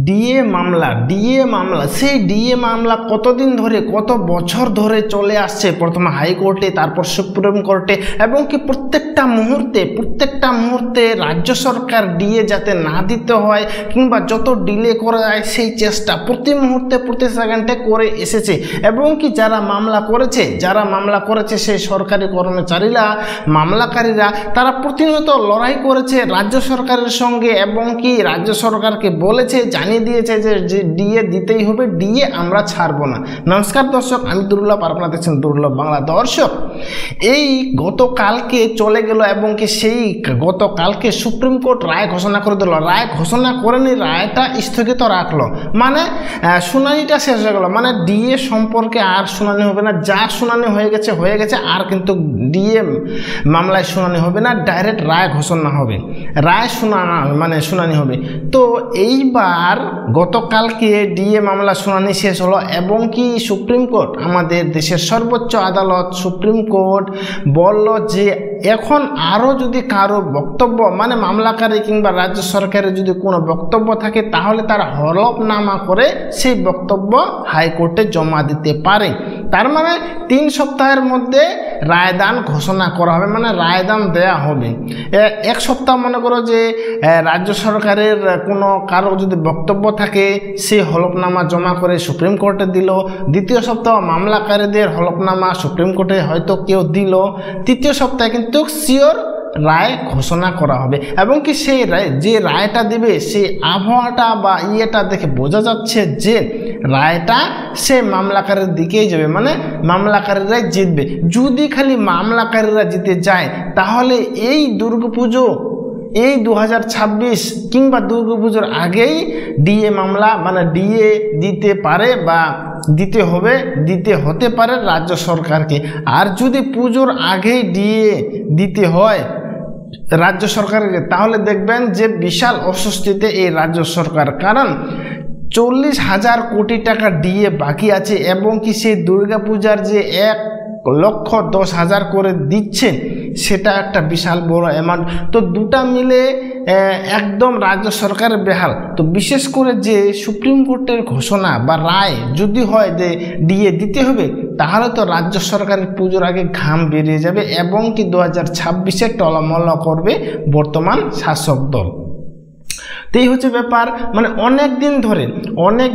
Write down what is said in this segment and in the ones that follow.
DA মামলা সেই DA মামলা কতদিন ধরে কত বছর ধরে চলে আসছে, প্রথমে হাইকোর্টে তারপর সুপ্রিম কোর্টে, এবং কি প্রত্যেকটা মুহূর্তে রাজ্য সরকার ডিএ যাতে না দিতে হয় কিংবা যত ডিলে করা যায় সেই চেষ্টা প্রতি মুহূর্তে প্রতি সেকেন্ডে করে এসেছে। এবং কি যারা মামলা করেছে সেই সরকারি কর্মচারীরা মামলাকারীরা তারা প্রতিনিয়ত লড়াই করেছে রাজ্য সরকারের সঙ্গে, এবং কি রাজ্য সরকারকে বলেছে, জানিয়ে দিয়েছে যে ডিএ দিতেই হবে, ডিএ আমরা ছাড়বো না। নমস্কার দর্শক, আমি দুর্লভ, আপনারা দেখছেন দুর্লভ বাংলা। দর্শক, এই গতকালকে চলে গেল এবং কি সেই গতকালকে সুপ্রিম কোর্ট রায় ঘোষণা করে দিল। রায় ঘোষণা করেনি, রায়টা স্থগিত রাখলো, মানে শুনানিটা শেষ হয়ে গেল, মানে ডিএ সম্পর্কে আর শুনানি হবে না। যার শুনানি হয়ে গেছে আর কিন্তু ডিএ মামলায় শুনানি হবে না, ডাইরেক্ট রায় ঘোষণা হবে, শুনানি হবে। তো এইবার গতকালকে ডিএ মামলা শুনানি শেষ হলো এবং কি সুপ্রিম কোর্ট, আমাদের দেশের সর্বোচ্চ আদালত সুপ্রিম কোর্ট বলল যে এখন আরও যদি কারো বক্তব্য, মানে মামলাকারী কিংবা রাজ্য সরকারের যদি কোনো বক্তব্য থাকে তাহলে তারা হলফনামা করে সেই বক্তব্য হাইকোর্টে জমা দিতে পারে। তার মানে 3 সপ্তাহের মধ্যে রায়দান ঘোষণা করা হবে, মানে রায়দান দেয়া হবে। 1 সপ্তাহ মনে করো যে রাজ্য সরকারের কোনো কারো যদি বক্তব্য থাকে সেই হলফনামা জমা করে সুপ্রিম কোর্টে দিল, 2য় সপ্তাহ মামলাকারীদের হলফনামা সুপ্রিম কোর্টে হয়তো কেউ দিল, 3য় সপ্তাহে কিন্তু শিওর রায় ঘোষণা করা হবে। এবং কি সেই যে রায়টা দিবে সেই আবহাওয়াটা বা ইয়েটা দেখে বোঝা যাচ্ছে যে রায়টা সে মামলাকারীর দিকেই যাবে, মানে মামলাকারীরাই জিতবে। যদি খালি মামলাকারীরা জিতে যায় তাহলে এই দুর্গাপুজো, এই 2026 কিংবা দুর্গাপুজোর আগেই ডিএ মামলা, মানে ডিএ দিতে পারে বা দিতে হতে পারে রাজ্য সরকারকে। আর যদি পুজোর আগেই ডিএ দিতে হয় রাজ্য সরকারকে তাহলে দেখবেন যে বিশাল অস্বস্তিতে এই রাজ্য সরকার, কারণ 40,000 কোটি টাকা ডিএ বাকি আছে এবং কি সেই দুর্গাপূজার যে 1,10,000 করে দিচ্ছে সেটা একটা বিশাল বড় অ্যামাউন্ট। তো দুটা মিলে একদম রাজ্য সরকারের বেহাল। তো বিশেষ করে যে সুপ্রিম কোর্টের ঘোষণা বা রায় যদি হয় যে ডিএ দিতে হবে তাহলে তো রাজ্য সরকারের পুজোর আগে ঘাম বেরিয়ে যাবে এবং কি 2026-এ টলমল করবে বর্তমান শাসক দল। এই হচ্ছে ব্যাপার, মানে অনেক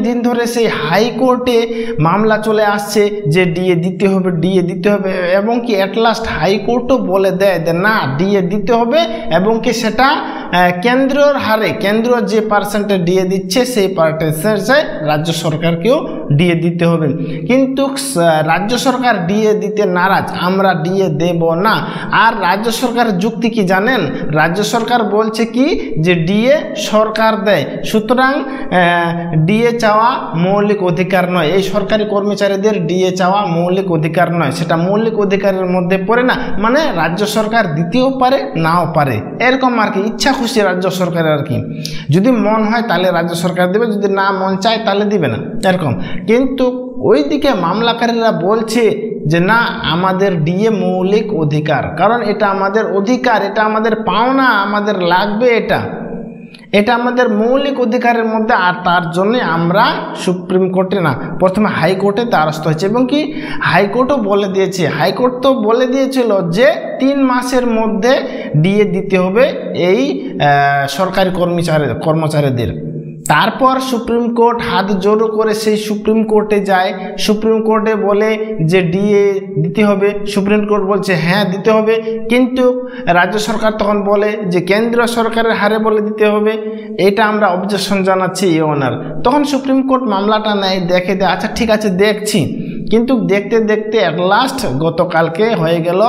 দিন ধরে সেই হাইকোর্টে মামলা চলে আসছে যে ডিএ দিতে হবে এবং কি অ্যাট লাস্ট হাইকোর্টও বলে দেয় যে না, ডিএ দিতে হবে এবং কি সেটা কেন্দ্রের হারে, কেন্দ্র যে পার্সেন্টে ডিএ দিচ্ছে সেই পার্সেন্টে রাজ্য সরকারকেও ডিএ দিতে হবে। কিন্তু রাজ্য সরকার ডিএ দিতে নারাজ, আমরা ডিএ দেব না। আর রাজ্য সরকারের যুক্তি কি জানেন? রাজ্য সরকার বলছে কি যে ডিএ সরকার দেয়, সুতরাং ডিএ চাওয়া মৌলিক অধিকার নয়। এই সরকারি কর্মচারীদের ডিএ চাওয়া মৌলিক অধিকার নয়, সেটা মৌলিক অধিকারের মধ্যে পড়ে না, মানে রাজ্য সরকার দিতেও পারে নাও পারে, এরকম আর কি, ইচ্ছা খুশি রাজ্য সরকারের আর কি। যদি মন হয় তাহলে রাজ্য সরকার দেবে, যদি না মন চায় তাহলে দিবে না, এরকম। কিন্তু ওইদিকে মামলাকারীরা বলছে যে না, আমাদের ডিএ মৌলিক অধিকার, কারণ এটা আমাদের অধিকার, এটা আমাদের পাওনা, আমাদের লাগবে, এটা আমাদের মৌলিক অধিকারের মধ্যে। আর তার জন্য আমরা সুপ্রিম কোর্টে না, প্রথমে হাইকোর্টে দ্বারস্থ হয়েছে এবং কি হাইকোর্টও বলে দিয়েছে, হাইকোর্ট তো বলে দিয়েছিল যে 3 মাসের মধ্যে ডিএ দিতে হবে এই সরকারি কর্মচারীদের। তারপর সুপ্রিম কোর্ট হাত জোড়ো করে সেই সুপ্রিম কোর্টে যায়, সুপ্রিম কোর্টে বলে যে ডিএ দিতে হবে, সুপ্রিম কোর্ট বলছে হ্যাঁ দিতে হবে, কিন্তু রাজ্য সরকার তখন বলে যে কেন্দ্র সরকারের হারে বলে দিতে হবে, এটা আমরা অবজেকশন জানাচ্ছি ইউনার। তখন সুপ্রিম কোর্ট মামলাটা নেয়, দেখে দেয়, আচ্ছা ঠিক আছে দেখছি। কিন্তু দেখতে দেখতে অ্যাট লাস্ট গতকালকে হয়ে গেল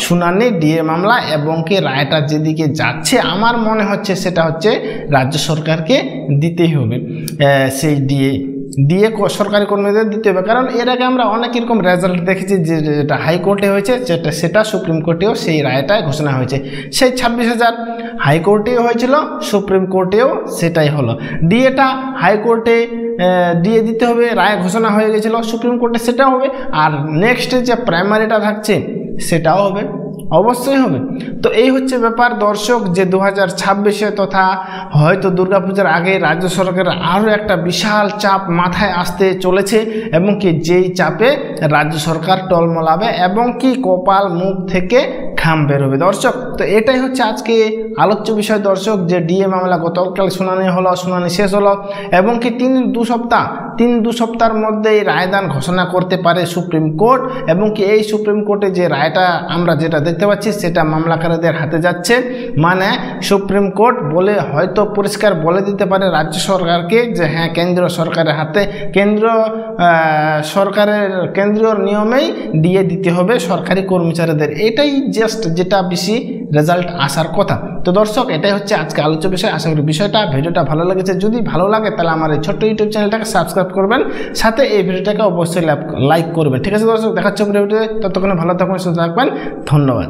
শুনানি ডিএ মামলা এবং কি রায়টা যেদিকে যাচ্ছে আমার মনে হচ্ছে সেটা হচ্ছে রাজ্য সরকারকে দিতেই হবে সেই ডিএ সরকারি কর্মীদের দিতে হবে। কারণ এর আগে আমরা অনেক রকম রেজাল্ট দেখেছি, যেটা হাইকোর্টে হয়েছে সেটা সুপ্রিম কোর্টেও সেই রায়টাই ঘোষণা হয়েছে। সেই 26,000 হাইকোর্টেও হয়েছিল, সুপ্রিম কোর্টেও সেটাই হলো। ডিএটা হাইকোর্টে ডিএ দিতে হবে, রায় ঘোষণা হয়ে গেছিলো, সুপ্রিম কোর্টে সেটাও হবে। আর নেক্সট যে প্রাইমারিটা থাকছে সেটাও হবে। অবশ্যই হবে। তো এই হচ্ছে ব্যাপার দর্শক, যে 2026-এ তথা হয়তো দুর্গাপূজার আগে রাজ্য সরকারের আরও একটা বিশাল চাপ মাথায় আসতে চলেছে, এবং কি যেই চাপে রাজ্য সরকার টলমলাবে এবং কি কপাল মুখ থেকে ঘাম বের হবে দর্শক। তো এটাই হচ্ছে আজকে আলোচ্য বিষয় দর্শক, যে ডিএ মামলা গতকাল শুনানি শেষ হলো, এবং কি 3-2 সপ্তাহের মধ্যেই রায়দান ঘোষণা করতে পারে সুপ্রিম কোর্ট, এবং কি এই সুপ্রিম কোর্টে যে রায়টা আমরা যেটা দেখতে পাচ্ছি সেটা মামলাকারীদের হাতে যাচ্ছে। মানে সুপ্রিম কোর্ট হয়তো পরিষ্কার বলে দিতে পারে রাজ্য সরকারকে যে হ্যাঁ, কেন্দ্রীয় সরকারের হাতে, কেন্দ্রীয় নিয়মেই দিয়ে দিতে হবে সরকারি কর্মচারীদের। এটাই জাস্ট যেটা বেশি রেজাল্ট আসার কথা। তো দর্শক, এটাই হচ্ছে আজকে আলোচ্য বিষয়। আশা করি ভিডিওটা ভালো লেগেছে। যদি ভালো লাগে তাহলে আমার এই ছোট্ট ইউটিউব চ্যানেলটাকে সাবস্ক্রাইব করবেন, সাথে এই ভিডিওটাকে অবশ্যই লাইক করবেন। ঠিক আছে দর্শক, দেখা হচ্ছে ভিডিওতে। ততক্ষণে ভালো থাকবেন, সুস্থ থাকবেন। ধন্যবাদ।